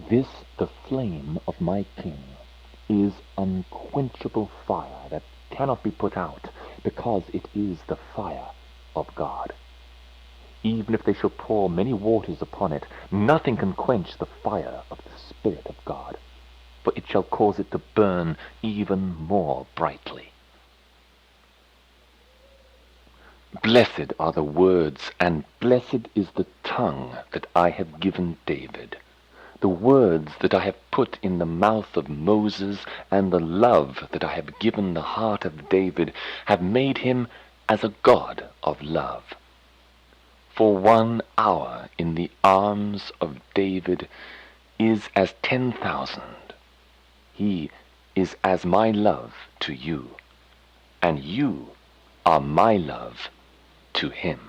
This, the flame of my king, is unquenchable fire that cannot be put out, because it is the fire of God. Even if they shall pour many waters upon it, nothing can quench the fire of the Spirit of God, for it shall cause it to burn even more brightly. Blessed are the words, and blessed is the tongue that I have given David, the words that I have put in the mouth of Moses, and the love that I have given the heart of David, have made him as a God of love. For 1 hour in the arms of David is as 10,000. He is as my love to you, and you are my love to him.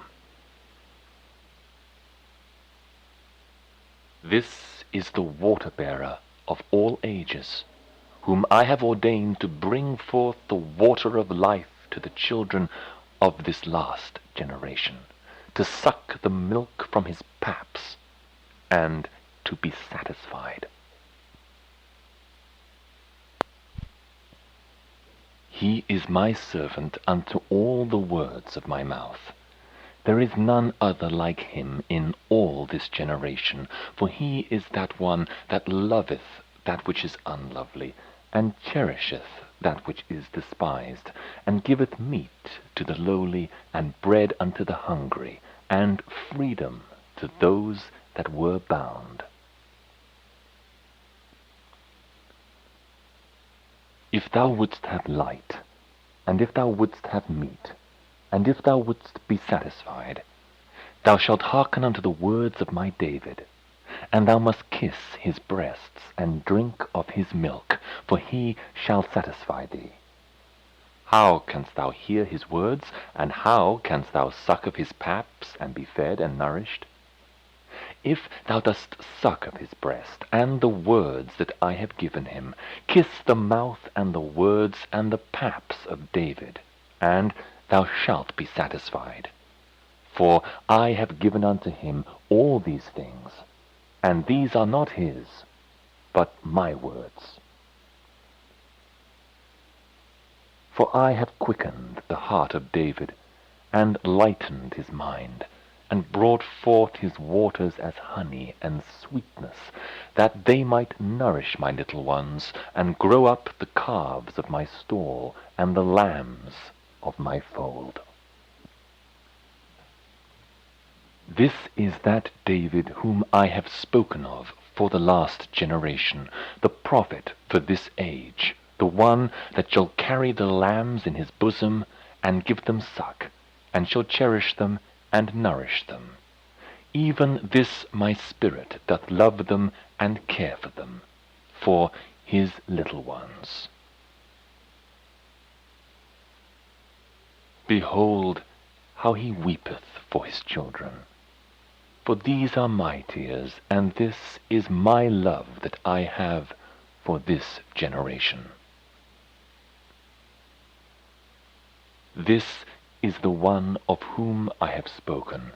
This is the water-bearer of all ages, whom I have ordained to bring forth the water of life to the children of this last generation, to suck the milk from his paps, and to be satisfied. He is my servant unto all the words of my mouth. There is none other like him in all this generation, for he is that one that loveth that which is unlovely, and cherisheth that which is despised, and giveth meat to the lowly, and bread unto the hungry, and freedom to those that were bound. If thou wouldst have light, and if thou wouldst have meat, and if thou wouldst be satisfied, thou shalt hearken unto the words of my David, and thou must kiss his breasts, and drink of his milk, for he shall satisfy thee. How canst thou hear his words, and how canst thou suck of his paps, and be fed and nourished? If thou dost suck of his breast, and the words that I have given him, kiss the mouth and the words and the paps of David, and thou shalt be satisfied. For I have given unto him all these things, and these are not his, but my words. For I have quickened the heart of David, and lightened his mind, and brought forth his waters as honey and sweetness, that they might nourish my little ones, and grow up the calves of my stall, and the lambs of my fold. This is that David whom I have spoken of for the last generation, the prophet for this age, the one that shall carry the lambs in his bosom, and give them suck, and shall cherish them, and nourish them. Even this my spirit doth love them, and care for them, for his little ones. Behold how he weepeth for his children. For these are my tears, and this is my love that I have for this generation. This is the one of whom I have spoken,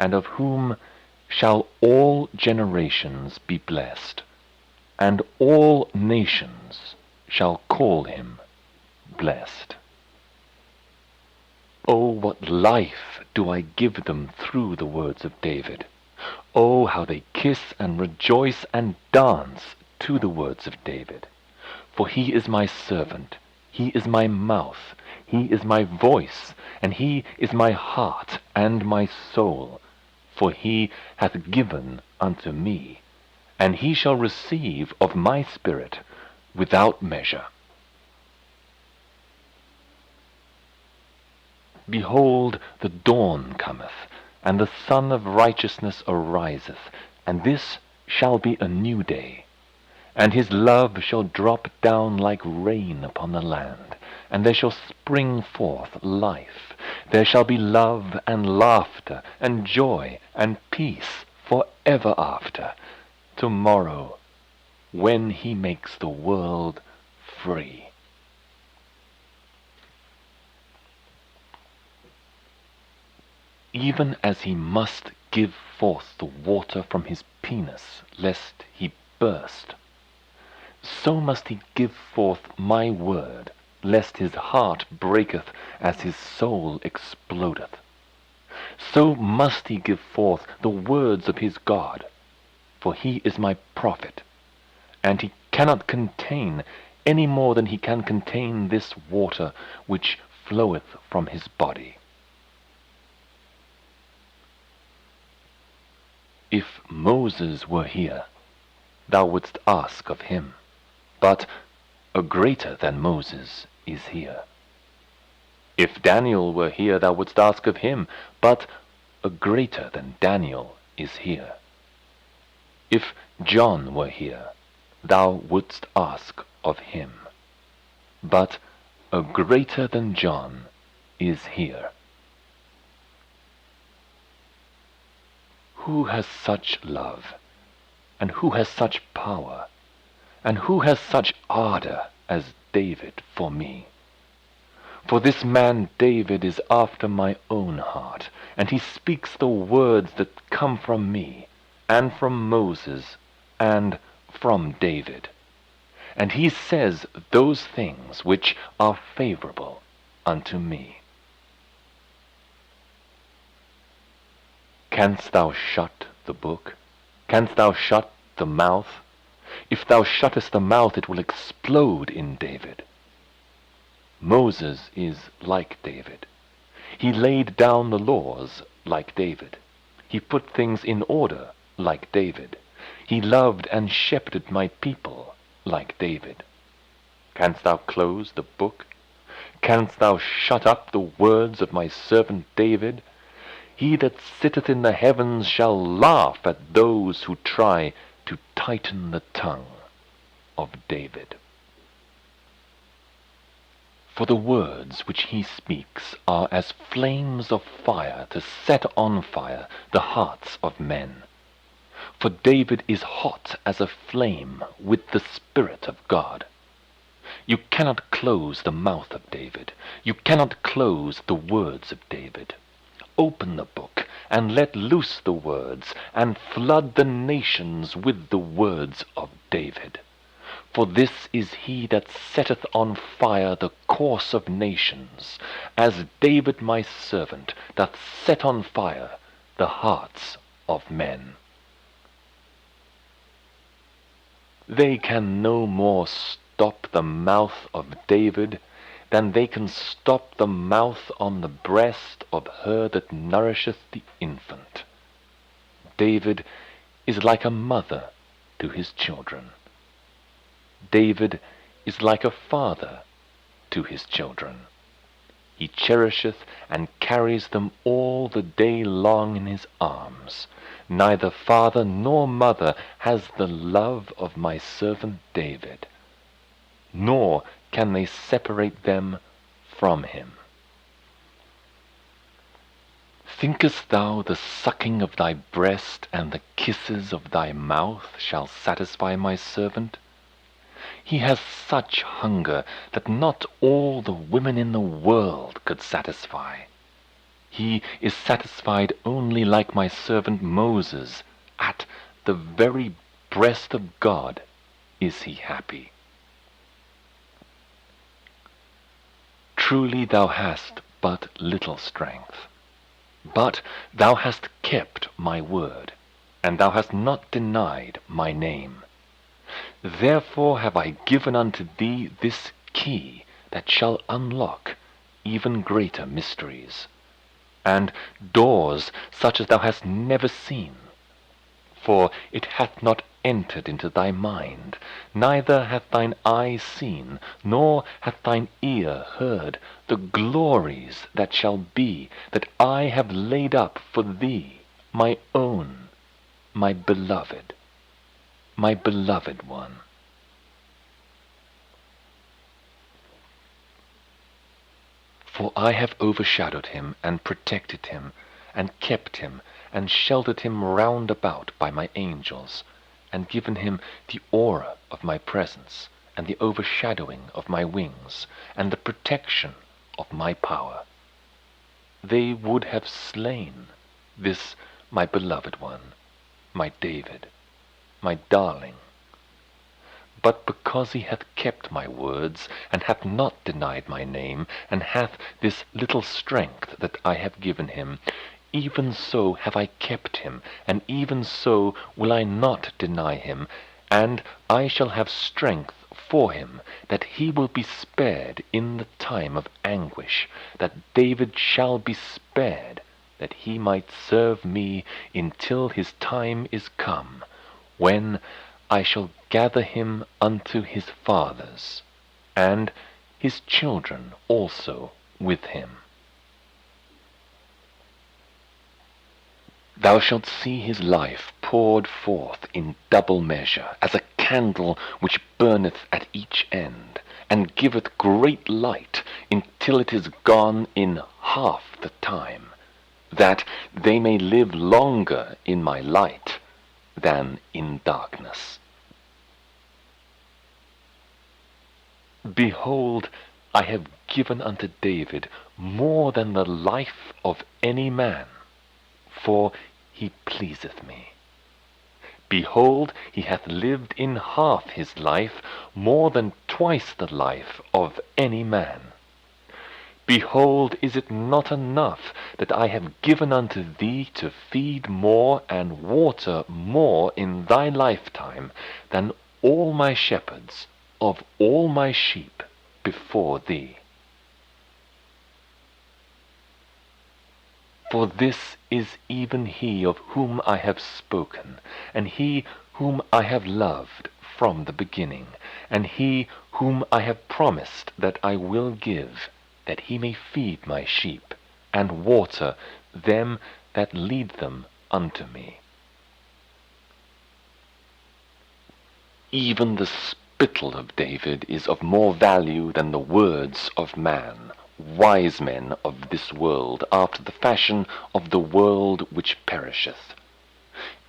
and of whom shall all generations be blessed, and all nations shall call him blessed. Oh, what life do I give them through the words of David! Oh, how they kiss and rejoice and dance to the words of David! For he is my servant, he is my mouth, he is my voice, and he is my heart and my soul. For he hath given unto me, and he shall receive of my spirit without measure. Behold, the dawn cometh, and the Sun of righteousness ariseth, and this shall be a new day. And his love shall drop down like rain upon the land, and there shall spring forth life. There shall be love and laughter and joy and peace for ever after, tomorrow, when he makes the world free. Even as he must give forth the water from his penis, lest he burst. So must he give forth my word, lest his heart breaketh as his soul explodeth. So must he give forth the words of his God, for he is my prophet, and he cannot contain any more than he can contain this water which floweth from his body. If Moses were here, thou wouldst ask of him, but a greater than Moses is here. If Daniel were here, thou wouldst ask of him, but a greater than Daniel is here. If John were here, thou wouldst ask of him, but a greater than John is here. Who has such love, and who has such power, and who has such ardor as David for me? For this man David is after my own heart, and he speaks the words that come from me, and from Moses, and from David. And he says those things which are favorable unto me. Canst thou shut the book? Canst thou shut the mouth? If thou shuttest the mouth, it will explode in David. Moses is like David. He laid down the laws like David. He put things in order like David. He loved and shepherded my people like David. Canst thou close the book? Canst thou shut up the words of my servant David? He that sitteth in the heavens shall laugh at those who try to tighten the tongue of David. For the words which he speaks are as flames of fire to set on fire the hearts of men. For David is hot as a flame with the Spirit of God. You cannot close the mouth of David. You cannot close the words of David. Open the book, and let loose the words, and flood the nations with the words of David. For this is he that setteth on fire the course of nations, as David my servant doth set on fire the hearts of men. They can no more stop the mouth of David than they can stop the mouth on the breast of her that nourisheth the infant. David is like a mother to his children. David is like a father to his children. He cherisheth and carries them all the day long in his arms. Neither father nor mother has the love of my servant David, nor can they separate them from him. Thinkest thou the sucking of thy breast and the kisses of thy mouth shall satisfy my servant? He has such hunger that not all the women in the world could satisfy. He is satisfied only like my servant Moses. At the very breast of God is he happy. Truly thou hast but little strength, but thou hast kept my word, and thou hast not denied my name. Therefore have I given unto thee this key that shall unlock even greater mysteries, and doors such as thou hast never seen. For it hath not entered into thy mind, neither hath thine eye seen, nor hath thine ear heard, the glories that shall be, that I have laid up for thee, my own, my beloved one. For I have overshadowed him, and protected him, and kept him, and sheltered him round about by my angels, and given him the aura of my presence, and the overshadowing of my wings, and the protection of my power. They would have slain this my beloved one, my David, my darling, but because he hath kept my words, and hath not denied my name, and hath this little strength that I have given him, even so have I kept him, and even so will I not deny him, and I shall have strength for him, that he will be spared in the time of anguish, that David shall be spared, that he might serve me until his time is come, when I shall gather him unto his fathers, and his children also with him. Thou shalt see his life poured forth in double measure, as a candle which burneth at each end, and giveth great light until it is gone in half the time, that they may live longer in my light than in darkness. Behold, I have given unto David more than the life of any man, for he pleaseth me. Behold, he hath lived in half his life more than twice the life of any man. Behold, is it not enough that I have given unto thee to feed more and water more in thy lifetime than all my shepherds of all my sheep before thee? For this is even he of whom I have spoken, and he whom I have loved from the beginning, and he whom I have promised that I will give, that he may feed my sheep, and water them that lead them unto me. Even the spittle of David is of more value than the words of man, wise men of this world, after the fashion of the world which perisheth.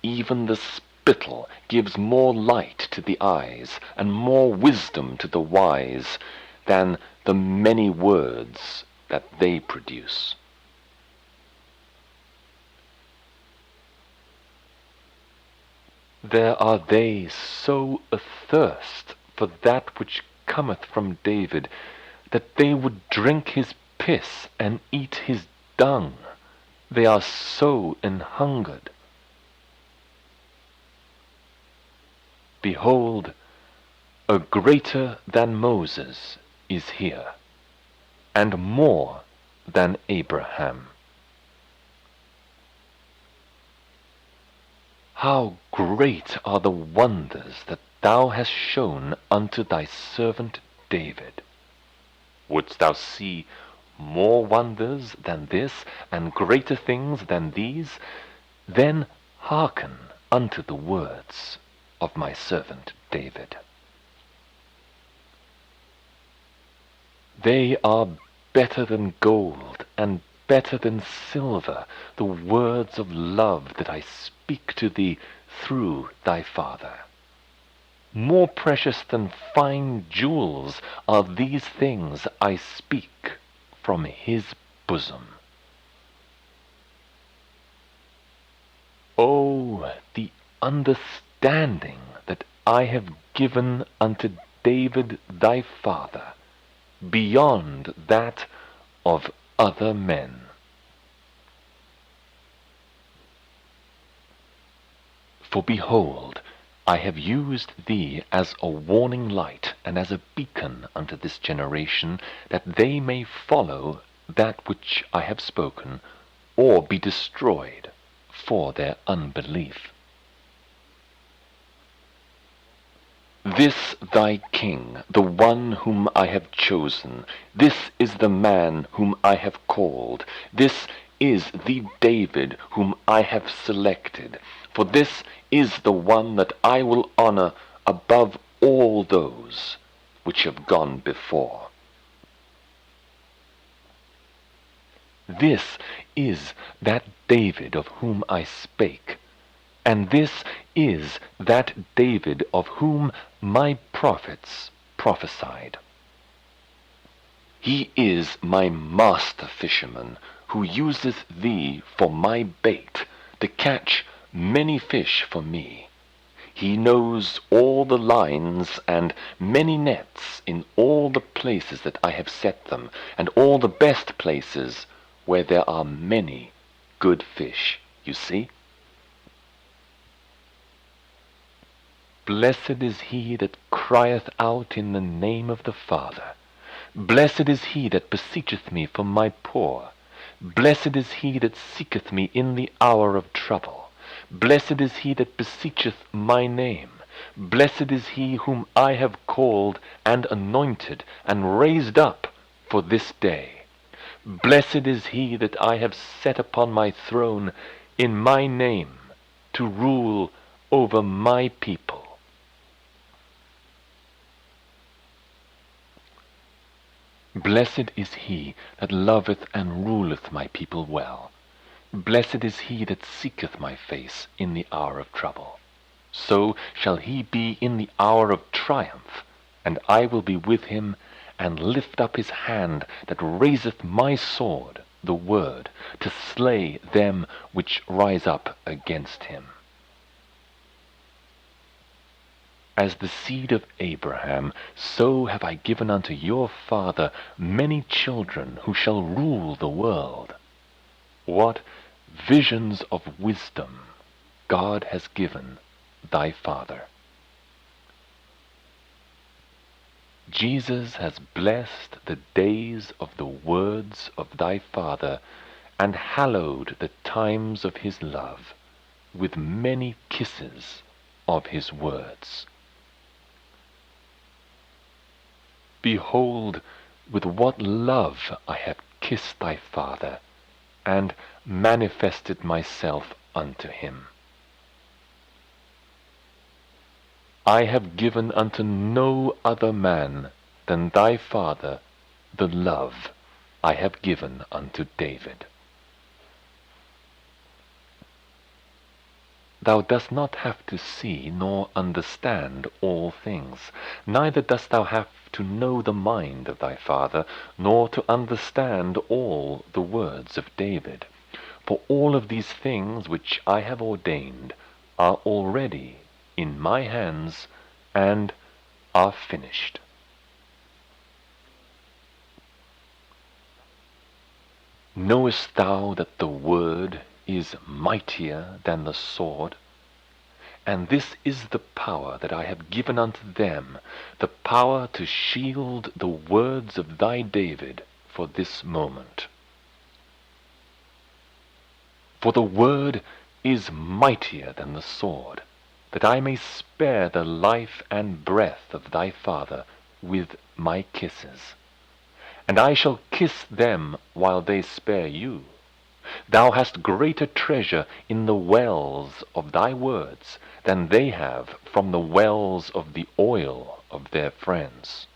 Even the spittle gives more light to the eyes, and more wisdom to the wise, than the many words that they produce. There are they so athirst for that which cometh from David, that they would drink his piss and eat his dung. They are so an-hungered. Behold, a greater than Moses is here, and more than Abraham. How great are the wonders that thou hast shown unto thy servant David! Wouldst thou see more wonders than this, and greater things than these? Then hearken unto the words of my servant David. They are better than gold, and better than silver, the words of love that I speak to thee through thy Father. More precious than fine jewels are these things I speak from his bosom. Oh, the understanding that I have given unto David thy father, beyond that of other men. For behold, I have used thee as a warning light, and as a beacon unto this generation, that they may follow that which I have spoken, or be destroyed for their unbelief. This thy king, the one whom I have chosen, this is the man whom I have called, this is the David whom I have selected, for this is the one that I will honor above all those which have gone before. This is that David of whom I spake, and this is that David of whom my prophets prophesied. He is my master fisherman, who useth thee for my bait, to catch many fish for me. He knows all the lines and many nets in all the places that I have set them, and all the best places where there are many good fish. You see? Blessed is he that crieth out in the name of the Father. Blessed is he that beseecheth me for my poor. Blessed is he that seeketh me in the hour of trouble. Blessed is he that beseecheth my name. Blessed is he whom I have called and anointed and raised up for this day. Blessed is he that I have set upon my throne in my name to rule over my people. Blessed is he that loveth and ruleth my people well. Blessed is he that seeketh my face in the hour of trouble. So shall he be in the hour of triumph, and I will be with him, and lift up his hand that raiseth my sword, the word, to slay them which rise up against him. As the seed of Abraham, so have I given unto your father many children who shall rule the world. What visions of wisdom God has given thy father. Jesus has blessed the days of the words of thy father, and hallowed the times of his love with many kisses of his words. Behold, with what love I have kissed thy father, and manifested myself unto him. I have given unto no other man than thy father the love I have given unto David. Thou dost not have to see nor understand all things, neither dost thou have to know the mind of thy father, nor to understand all the words of David. For all of these things which I have ordained are already in my hands, and are finished. Knowest thou that the word is mightier than the sword? And this is the power that I have given unto them, the power to shield the words of thy David for this moment. For the word is mightier than the sword, that I may spare the life and breath of thy father with my kisses. And I shall kiss them while they spare you. Thou hast greater treasure in the wells of thy words than they have from the wells of the oil of their friends.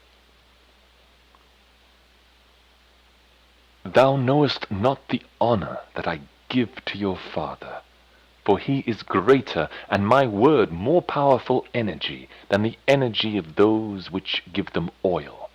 Thou knowest not the honor that I give to your father, for he is greater, and my word more powerful energy than the energy of those which give them oil.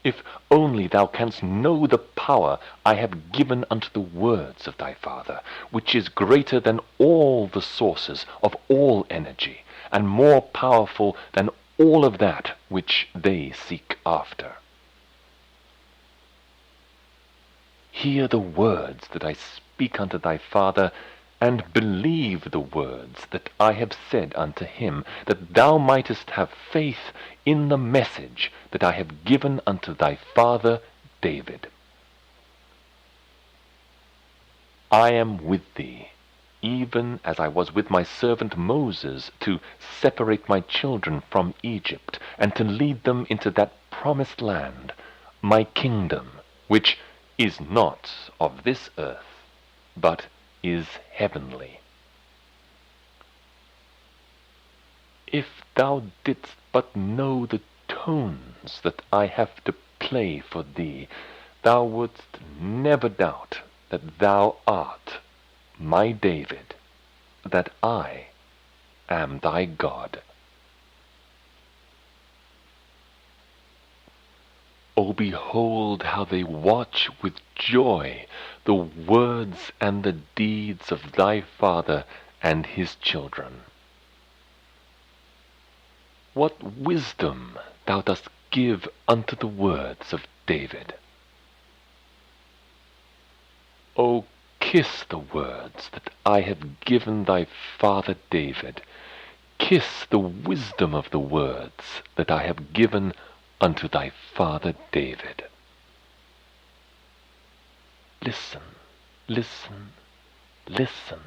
If only thou canst know the power I have given unto the words of thy father, which is greater than all the sources of all energy, and more powerful than all of that which they seek after. Hear the words that I speak unto thy father, and believe the words that I have said unto him, that thou mightest have faith in the message that I have given unto thy father David. I am with thee, even as I was with my servant Moses, to separate my children from Egypt, and to lead them into that promised land, my kingdom, which is not of this earth, but is heavenly. If thou didst but know the tones that I have to play for thee, thou wouldst never doubt that thou art my David, that I am thy God. O behold how they watch with joy the words and the deeds of thy father and his children. What wisdom thou dost give unto the words of David! O kiss the words that I have given thy father David. Kiss the wisdom of the words that I have given unto thy father David. Listen, listen, listen.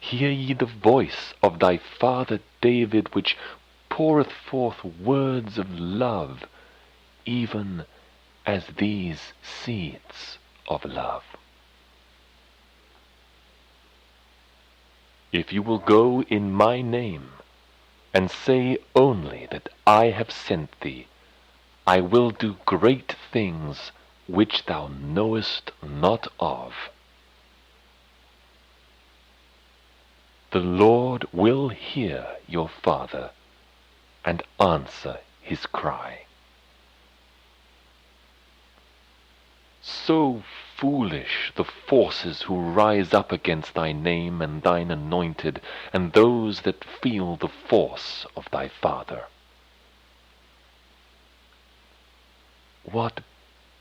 Hear ye the voice of thy father David, which poureth forth words of love, even as these seeds of love. If you will go in my name, and say only that I have sent thee, I will do great things which thou knowest not of. The Lord will hear your father, and answer his cry. So foolish the forces who rise up against thy name and thine anointed, and those that feel the force of thy father. What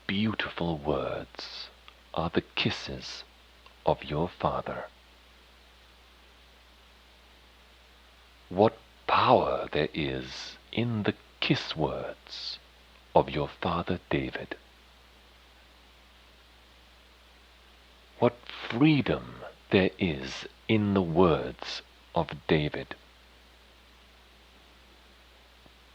beautiful words are the kisses of your father! What power there is in the kiss words of your father David! What freedom there is in the words of David!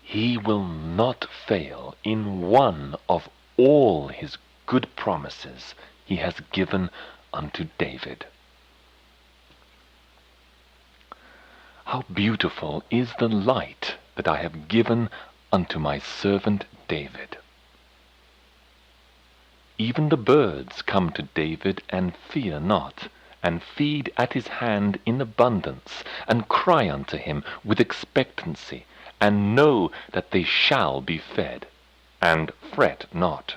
He will not fail in one of all his good promises he has given unto David. How beautiful is the light that I have given unto my servant David! Even the birds come to David and fear not, and feed at his hand in abundance, and cry unto him with expectancy, and know that they shall be fed, and fret not.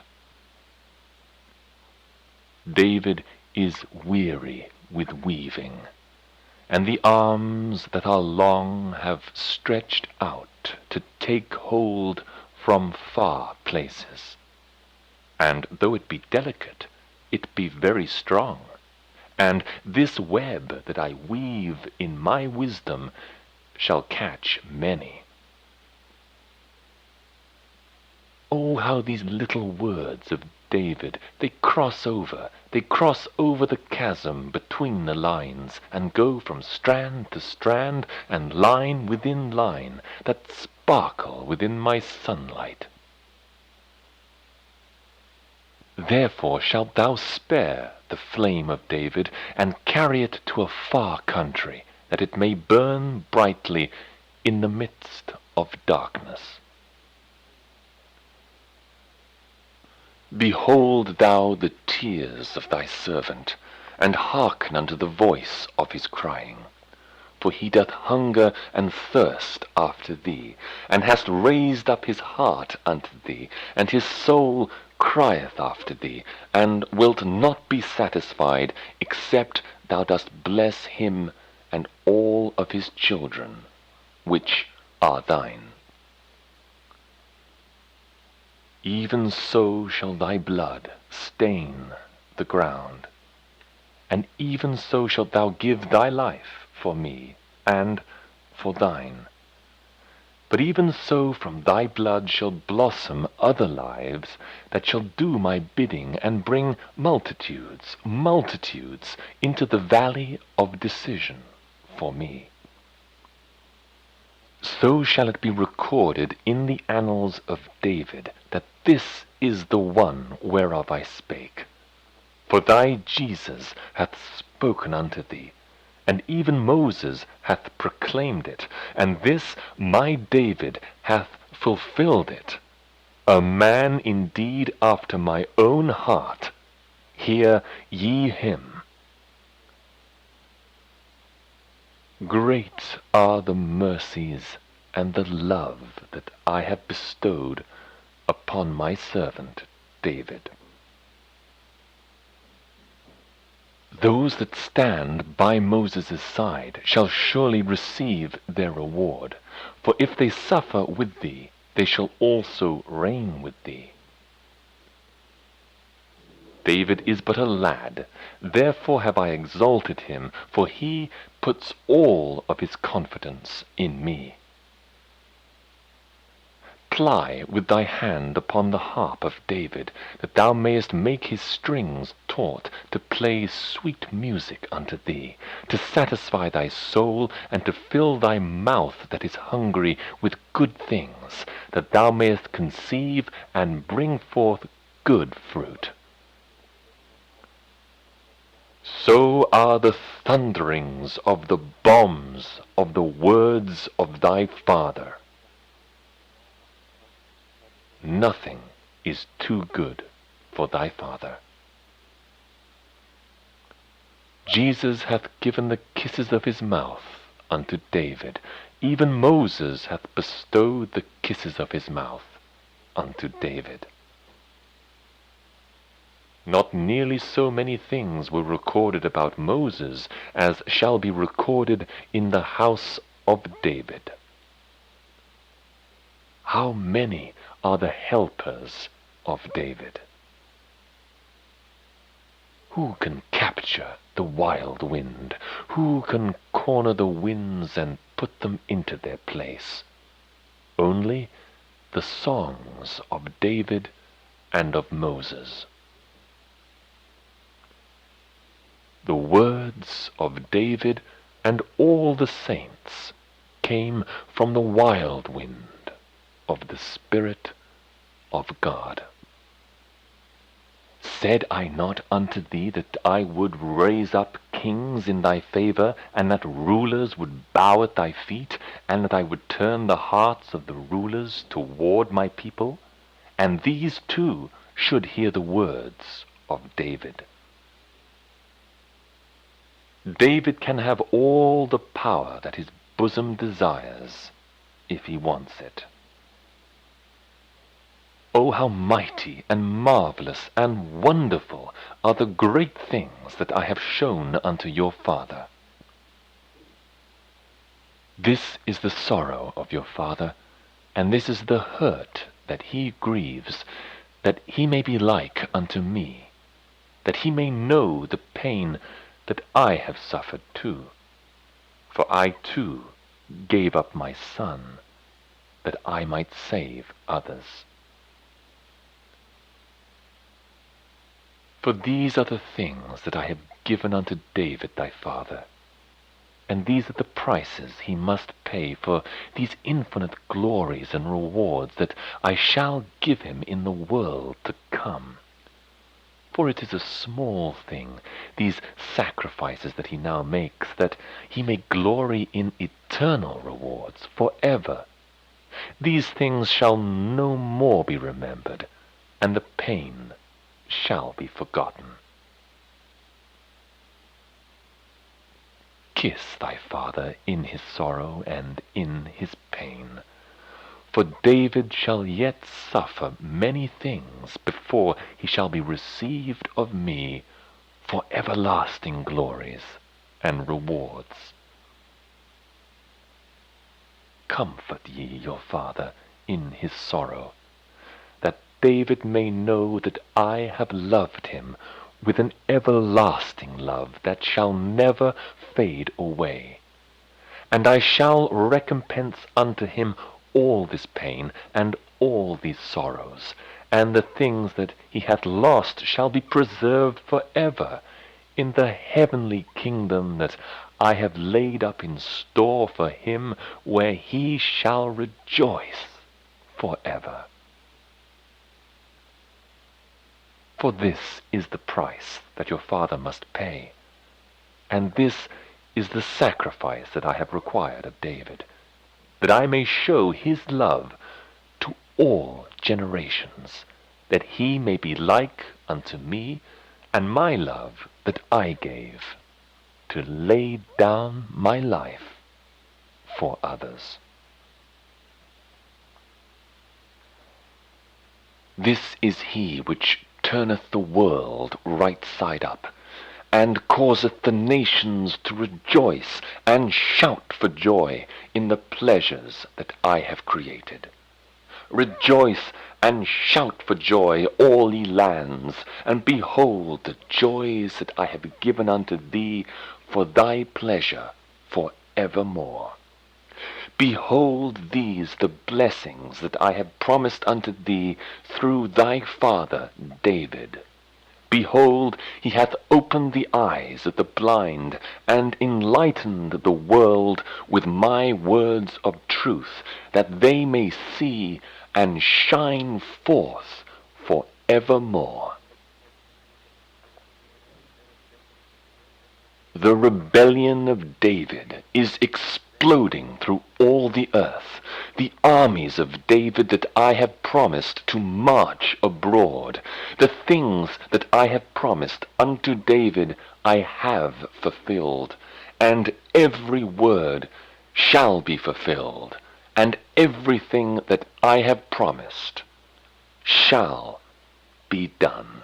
David is weary with weaving, and the arms that are long have stretched out to take hold from far places. And though it be delicate, it be very strong. And this web that I weave in my wisdom shall catch many. Oh, how these little words of David, they cross over the chasm between the lines, and go from strand to strand, and line within line, that sparkle within my sunlight. Therefore shalt thou spare the flame of David, and carry it to a far country, that it may burn brightly in the midst of darkness. Behold thou the tears of thy servant, and hearken unto the voice of his crying. For he doth hunger and thirst after thee, and hast raised up his heart unto thee, and his soul crieth after thee, and wilt not be satisfied, except thou dost bless him and all of his children, which are thine. Even so shall thy blood stain the ground, and even so shalt thou give thy life for me, and for thine. But even so from thy blood shall blossom other lives that shall do my bidding, and bring multitudes, multitudes into the valley of decision for me. So shall it be recorded in the annals of David, that this is the one whereof I spake. For thy Jesus hath spoken unto thee, and even Moses hath proclaimed it, and this my David hath fulfilled it. A man indeed after my own heart. Hear ye him. Great are the mercies and the love that I have bestowed upon my servant David. Those that stand by Moses' side shall surely receive their reward, for if they suffer with thee, they shall also reign with thee. David is but a lad, therefore have I exalted him, for he puts all of his confidence in me. Ply with thy hand upon the harp of David, that thou mayest make his strings taut, to play sweet music unto thee, to satisfy thy soul, and to fill thy mouth that is hungry with good things, that thou mayest conceive and bring forth good fruit. So are the thunderings of the bombs of the words of thy father. Nothing is too good for thy father. Jesus hath given the kisses of his mouth unto David, even Moses hath bestowed the kisses of his mouth unto David. Not nearly so many things were recorded about Moses as shall be recorded in the house of David. How many are the helpers of David? Who can capture the wild wind? Who can corner the winds and put them into their place? Only the songs of David and of Moses. The words of David and all the saints came from the wild wind of the Spirit of God. Said I not unto thee that I would raise up kings in thy favor, and that rulers would bow at thy feet, and that I would turn the hearts of the rulers toward my people? And these too should hear the words of David. David can have all the power that his bosom desires, if he wants it. Oh, how mighty and marvelous and wonderful are the great things that I have shown unto your father. This is the sorrow of your father, and this is the hurt that he grieves, that he may be like unto me, that he may know the pain that I have suffered too. For I too gave up my son, that I might save others. For these are the things that I have given unto David thy father, and these are the prices he must pay for these infinite glories and rewards that I shall give him in the world to come. For it is a small thing, these sacrifices that he now makes, that he may glory in eternal rewards forever. These things shall no more be remembered, and the pain shall be forgotten. Kiss thy father in his sorrow and in his pain. For David shall yet suffer many things before he shall be received of me for everlasting glories and rewards. Comfort ye your father in his sorrow, that David may know that I have loved him with an everlasting love that shall never fade away. And I shall recompense unto him all this pain and all these sorrows, and the things that he hath lost shall be preserved forever in the heavenly kingdom that I have laid up in store for him, where he shall rejoice forever. For this is the price that your father must pay, and this is the sacrifice that I have required of David, that I may show his love to all generations, that he may be like unto me, and my love that I gave, to lay down my life for others. This is he which turneth the world right side up, and causeth the nations to rejoice and shout for joy in the pleasures that I have created. Rejoice and shout for joy, all ye lands, and behold the joys that I have given unto thee for thy pleasure for evermore. Behold these the blessings that I have promised unto thee through thy father David. Behold, he hath opened the eyes of the blind, and enlightened the world with my words of truth, that they may see and shine forth for evermore. The rebellion of David is exploding through all the earth. The armies of David that I have promised to march abroad, the things that I have promised unto David I have fulfilled, and every word shall be fulfilled, and everything that I have promised shall be done.